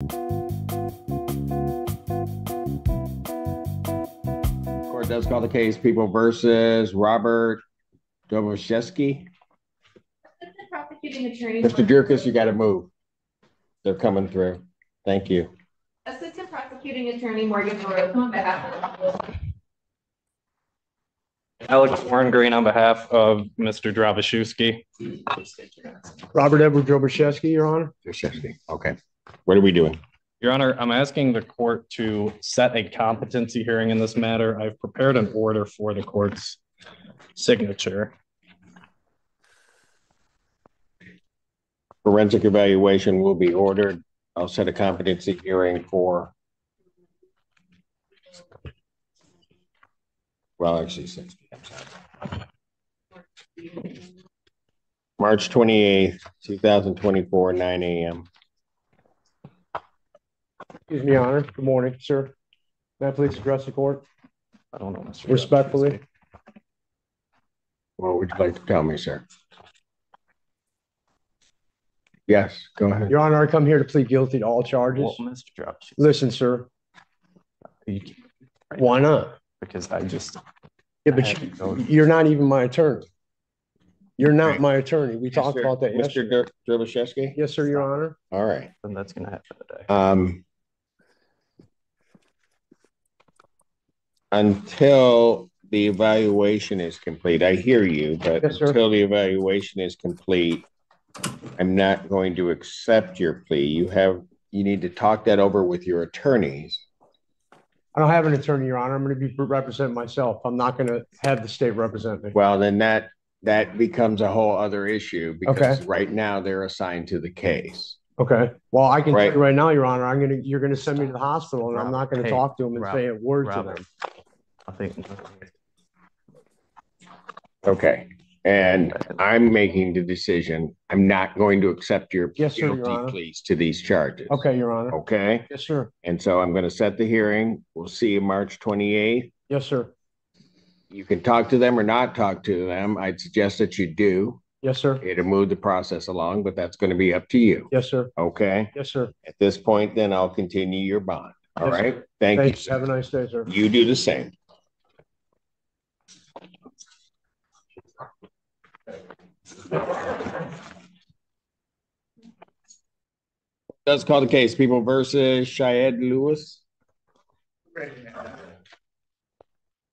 Court does call the case People versus Robert Dobroszewski. Assistant Prosecuting Attorney. Mr. Durkis, you got to move. They're coming through. Thank you. Assistant Prosecuting Attorney Morgan Rose on behalf of the Alex Warren Green on behalf of Mr. Dravashewski. Robert Edward Droboszewski, Your Honor. Droboszewski. Okay. What are we doing? Your Honor, I'm asking the court to set a competency hearing in this matter. I've prepared an order for the court's signature. Forensic evaluation will be ordered. I'll set a competency hearing for, well, actually 6 p.m. March 28th, 2024, 9 a.m. Excuse me, Your Honor. Good morning, sir. May I please address the court? I don't know, Mr. Respectfully. What would you like to tell me, sir? Yes, go ahead. Your Honor, I come here to plead guilty to all charges. Well, Mr. Dravashewski. Listen, sir. Why not? Because I just... Yeah, but you're not even my attorney. You're not my attorney. We talked about that yesterday. Mr. Droboszewski? Yes, sir, Your Honor. All right. And that's going to happen today. Until the evaluation is complete, I hear you, but yes, until the evaluation is complete, I'm not going to accept your plea. You need to talk that over with your attorneys. I don't have an attorney, Your Honor. I'm going to be representing myself. I'm not going to have the state represent me. Well, then that becomes a whole other issue because right now they're assigned to the case. Okay. Well, I can tell you right now, Your Honor, you're going to send me to the hospital, and I'm not going to talk to them and say a word to them. I think. Okay. And I'm making the decision. I'm not going to accept your guilty pleas to these charges. Okay, Your Honor. Okay. Yes, sir. And so I'm going to set the hearing. We'll see you March 28th. Yes, sir. You can talk to them or not talk to them. I'd suggest that you do. Yes, sir. It'll move the process along, but that's going to be up to you. Yes, sir. Okay. Yes, sir. At this point, then I'll continue your bond. All right. Sir. Thank you. Sir. Have a nice day, sir. You do the same. Does call the case People versus Syed Lewis.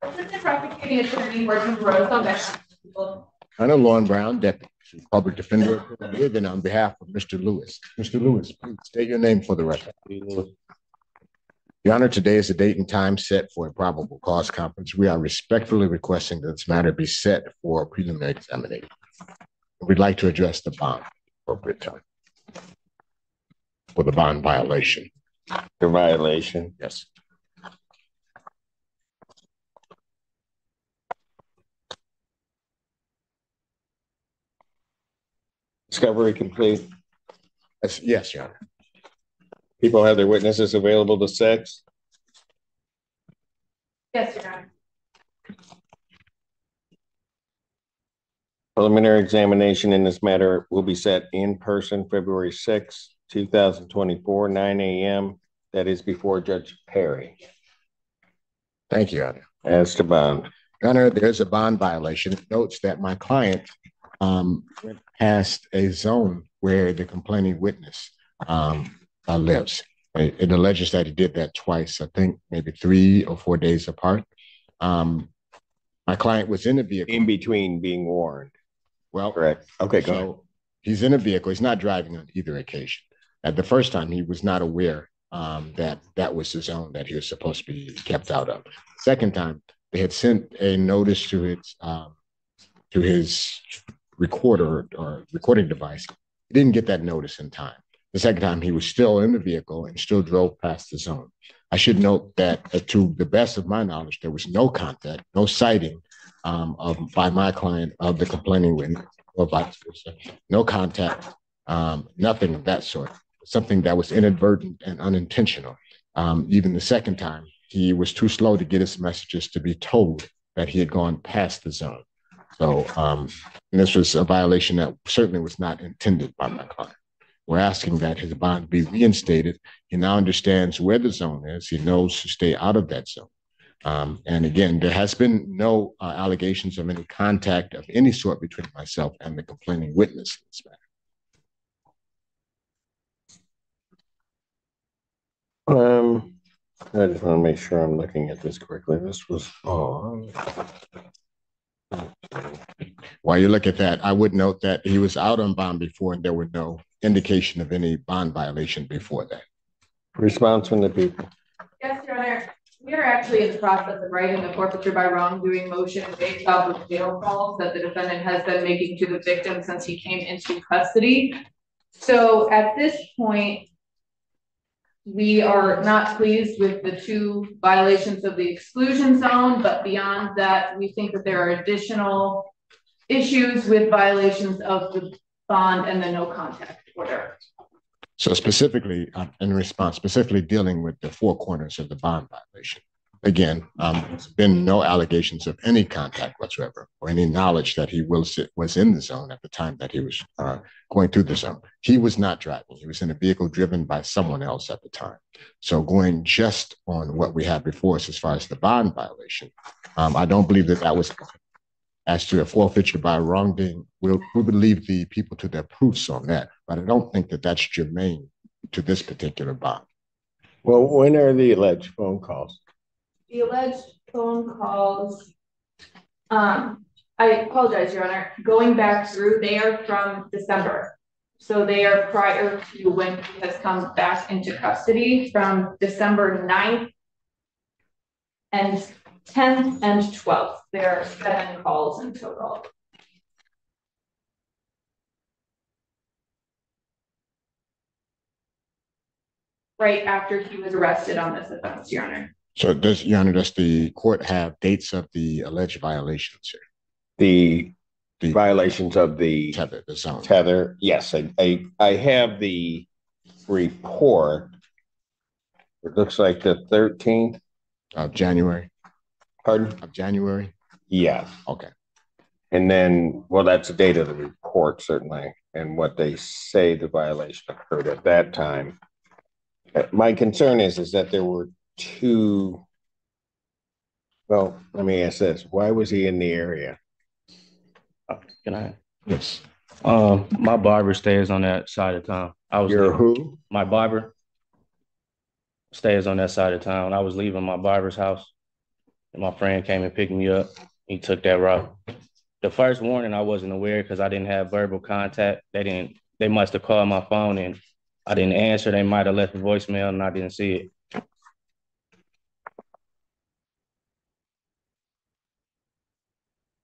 Assistant Prosecuting Attorney Morgan Rose on behalf of people. I'm Lauren Brown, Deputy Public Defender, and on behalf of Mr. Lewis. Mr. Lewis, please state your name for the record. Your Honor, today is the date and time set for a probable cause conference. We are respectfully requesting that this matter be set for a preliminary examination. We'd like to address the bond appropriate time for the bond violation. The violation. Yes. Discovery complete. Yes, Your Honor. People have their witnesses available to sex. Yes, Your Honor. Preliminary examination in this matter will be set in person February 6, 2024, 9 a.m. That is before Judge Perry. Thank you, Your Honor. As to bond. Your Honor, there's a bond violation. It notes that my client went past a zone where the complaining witness lives. It alleges that he did that twice, I think maybe 3 or 4 days apart. My client was in a vehicle. In between being warned. Well, correct. Okay, go ahead. He's in a vehicle. He's not driving on either occasion. At the first time, he was not aware that that was the zone that he was supposed to be kept out of. Second time, they had sent a notice to his recorder or recording device. He didn't get that notice in time. The second time, he was still in the vehicle and still drove past the zone. I should note that to the best of my knowledge, there was no contact, no sighting by my client of the complaining witness or vice versa. No contact, nothing of that sort. Something that was inadvertent and unintentional. Even the second time, he was too slow to get his messages to be told that he had gone past the zone. So this was a violation that certainly was not intended by my client. We're asking that his bond be reinstated. He now understands where the zone is. He knows to stay out of that zone. And again, there has been no allegations of any contact of any sort between myself and the complaining witness in this matter. I just want to make sure I'm looking at this correctly. This was While you look at that, I would note that he was out on bond before, and there were no indication of any bond violation before that. Response from the people. Yes, Your Honor. We are actually in the process of writing the forfeiture by wrongdoing motion based off of jail calls that the defendant has been making to the victim since he came into custody. So at this point, we are not pleased with the 2 violations of the exclusion zone, but beyond that, we think that there are additional issues with violations of the bond and the no contact order. So specifically, in response, specifically dealing with the 4 corners of the bond violation, again, there's been no allegations of any contact whatsoever or any knowledge that he was in the zone at the time that he was going through the zone. He was not driving. He was in a vehicle driven by someone else at the time. So going just on what we had before us as far as the bond violation, I don't believe that was as to a forfeiture by wrongdoing. We would leave the people to their proofs on that, but I don't think that that's germane to this particular bond. Well, when are the alleged phone calls? The alleged phone calls, I apologize, Your Honor, going back through, they are from December. So they are prior to when he has come back into custody from December 9th and 10th and 12th. There are 7 calls in total. Right after he was arrested on this offense, Your Honor. So Your Honor, does the court have dates of the alleged violations here? The violations of the zone. Tether. Yes, I have the report. It looks like the 13th of January. Pardon? Of January? Yes. Okay. And then, well, that's the date of the report, certainly, and what they say the violation occurred at that time. My concern is that there were 2. Well, let me ask this. Why was he in the area? Can I? Yes. My barber stays on that side of town. Who? My barber stays on that side of town. I was leaving my barber's house, and my friend came and picked me up. He took that route. The first warning, I wasn't aware because I didn't have verbal contact. They must have called my phone and I didn't answer. They might have left a voicemail and I didn't see it.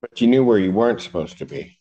But you knew where you weren't supposed to be.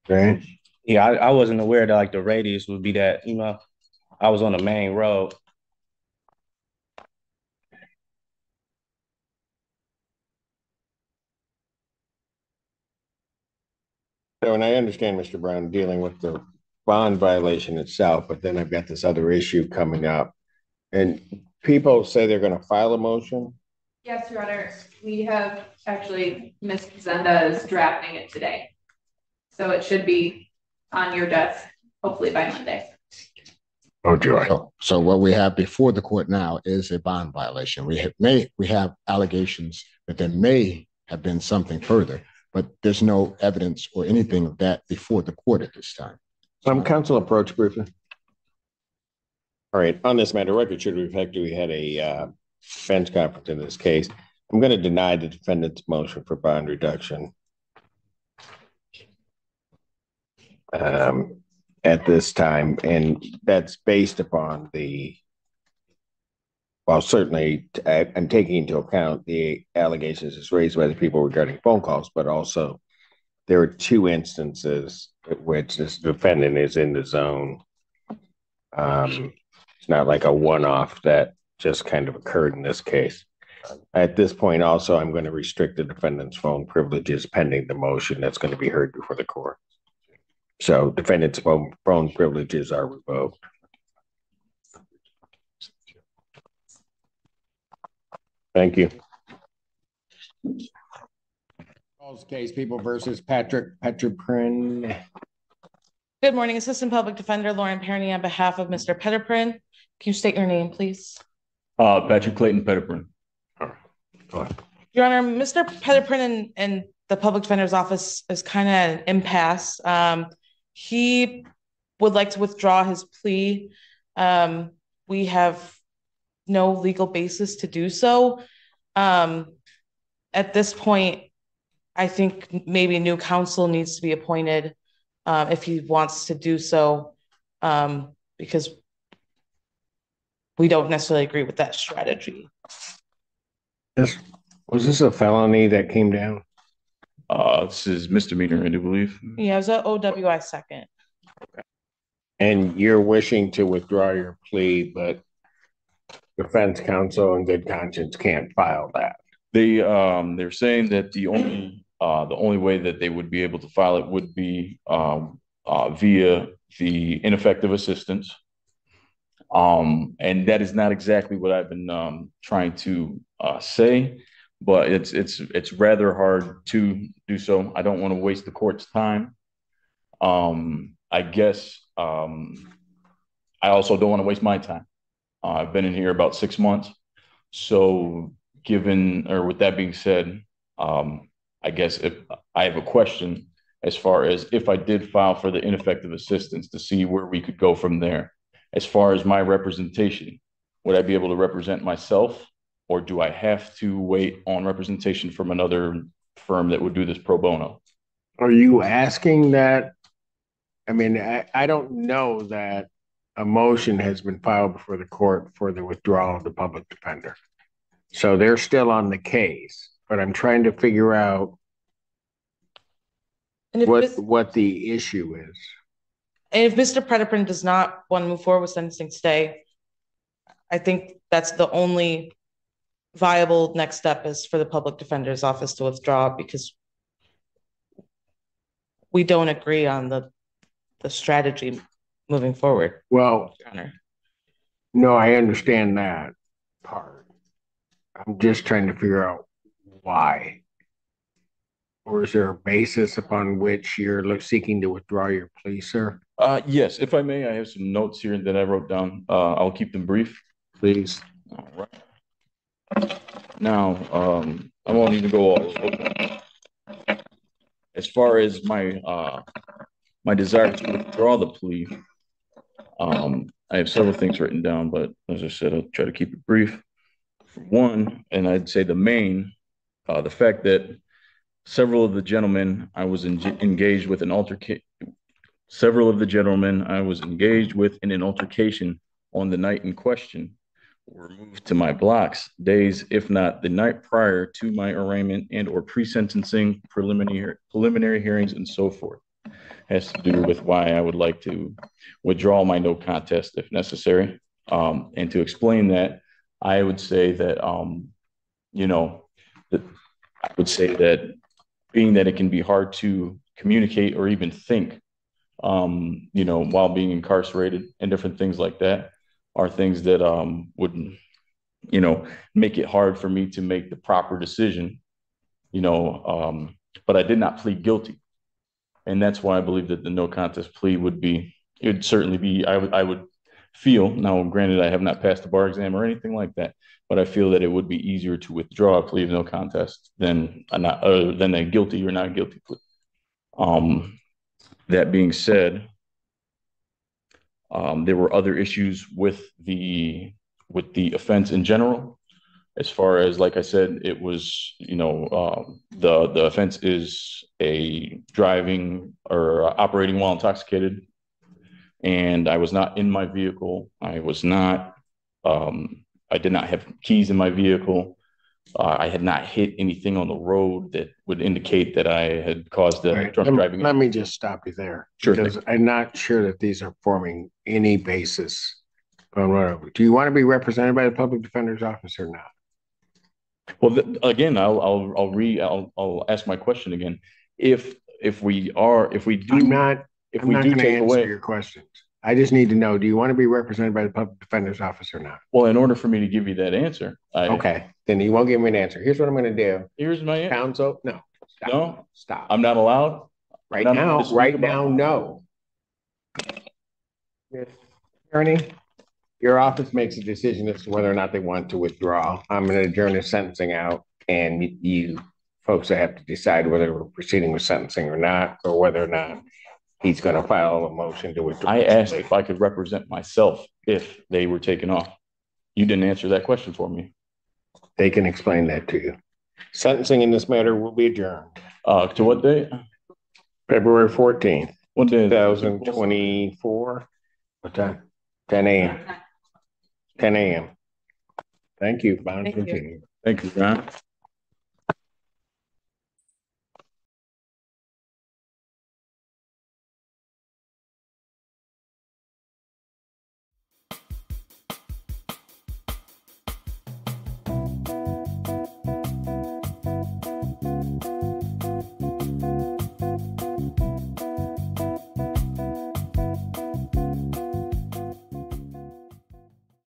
Right? Yeah, I wasn't aware that like the radius would be that, I was on the main road. So, and I understand, Mr. Brown, dealing with the bond violation itself, but then I've got this other issue coming up. And people say they're going to file a motion? Yes, Your Honor. We have actually, Ms. Zenda is drafting it today. So it should be on your desk, hopefully by Monday. Oh, joy. So what we have before the court now is a bond violation. We have allegations that there may have been something further, but there's no evidence or anything of that before the court at this time. Counsel, approach briefly. All right, on this matter, record should reflect we had a defense conference in this case. I'm going to deny the defendant's motion for bond reduction at this time, and that's based upon certainly I'm taking into account the allegations as raised by the people regarding phone calls, but also there are 2 instances in which this defendant is in the zone. It's not like a one-off that just kind of occurred in this case. At this point, also, I'm going to restrict the defendant's phone privileges pending the motion that's going to be heard before the court. So defendant's phone privileges are revoked. Thank you. Case People versus Patrick Petroprin. Good morning, Assistant Public Defender Lauren Perny on behalf of Mr. Petterprin. Can you state your name, please? Patrick Clayton Petterprin. All right. Go ahead. Your Honor, Mr. Petterprin and the Public Defender's Office is kind of an impasse. He would like to withdraw his plea. We have no legal basis to do so. At this point, I think maybe new counsel needs to be appointed if he wants to do so, because we don't necessarily agree with that strategy. Was this a felony that came down? This is misdemeanor, I do believe. Yeah, it was an OWI second. Okay. And you're wishing to withdraw your plea, but defense counsel in good conscience can't file that. They're saying that the only way that they would be able to file it would be via the ineffective assistance. And that is not exactly what I've been trying to say, but it's rather hard to do so. I don't want to waste the court's time. I guess I also don't want to waste my time. I've been in here about 6 months. So with that being said, I guess if I have a question as far as if I did file for the ineffective assistance to see where we could go from there. As far as my representation, would I be able to represent myself, or do I have to wait on representation from another firm that would do this pro bono? Are you asking that? I mean, I don't know that a motion has been filed before the court for the withdrawal of the public defender. So they're still on the case, but I'm trying to figure out what the issue is. And if Mr. Petterprin does not want to move forward with sentencing today, I think that's the only viable next step is for the public defender's office to withdraw, because we don't agree on the strategy moving forward. Well, no, I understand that part. I'm just trying to figure out why. Or is there a basis upon which you're seeking to withdraw your plea, sir? Yes, if I may, I have some notes here that I wrote down. I'll keep them brief. Please. All right. Now, I won't even go all over. As far as my desire to withdraw the plea, I have several things written down, but as I said, I'll try to keep it brief. For one, and I'd say the main, the fact that several of the gentlemen I was engaged with an altercation. Several of the gentlemen I was engaged with in an altercation on the night in question were moved to my blocks days, if not the night prior to my arraignment and or pre-sentencing, preliminary hearings, and so forth. Has to do with why I would like to withdraw my no contest if necessary. And to explain that, I would say that, I would say that being that it can be hard to communicate or even think, while being incarcerated and different things like that are things that would, make it hard for me to make the proper decision, but I did not plead guilty. And that's why I believe that the no contest plea it'd certainly be, I would feel, now granted, I have not passed the bar exam or anything like that, but I feel that it would be easier to withdraw a plea of no contest than a guilty or not guilty plea. That being said, there were other issues with the offense in general. As far as, like I said, it was, the offense is a driving or operating while intoxicated. And I was not in my vehicle. I did not have keys in my vehicle. I had not hit anything on the road that would indicate that I had caused the drunk driving. Let me just stop you there. Sure. Because I'm not sure that these are forming any basis on whatever. Do you want to be represented by the public defender's office or not? Well, again, I'll ask my question again. If we do I'm not going to answer your questions. I just need to know, do you want to be represented by the public defender's office or not? Well, in order for me to give you that answer. Okay, then you won't give me an answer. Here's what I'm going to do. Here's my answer. Counsel, no. Stop. No? Stop. I'm not allowed? Right now, no. Attorney, your office makes a decision as to whether or not they want to withdraw. I'm going to adjourn the sentencing out, and you folks have to decide whether we're proceeding with sentencing or not, or whether or not he's going to file a motion to withdraw. I asked if I could represent myself if they were taken off. You didn't answer that question for me. They can explain that to you. Sentencing in this matter will be adjourned. To what date? February 14th, What day? 2024. What time? 10 a.m. 10 a.m. Thank you. Thank you. Thank you, John.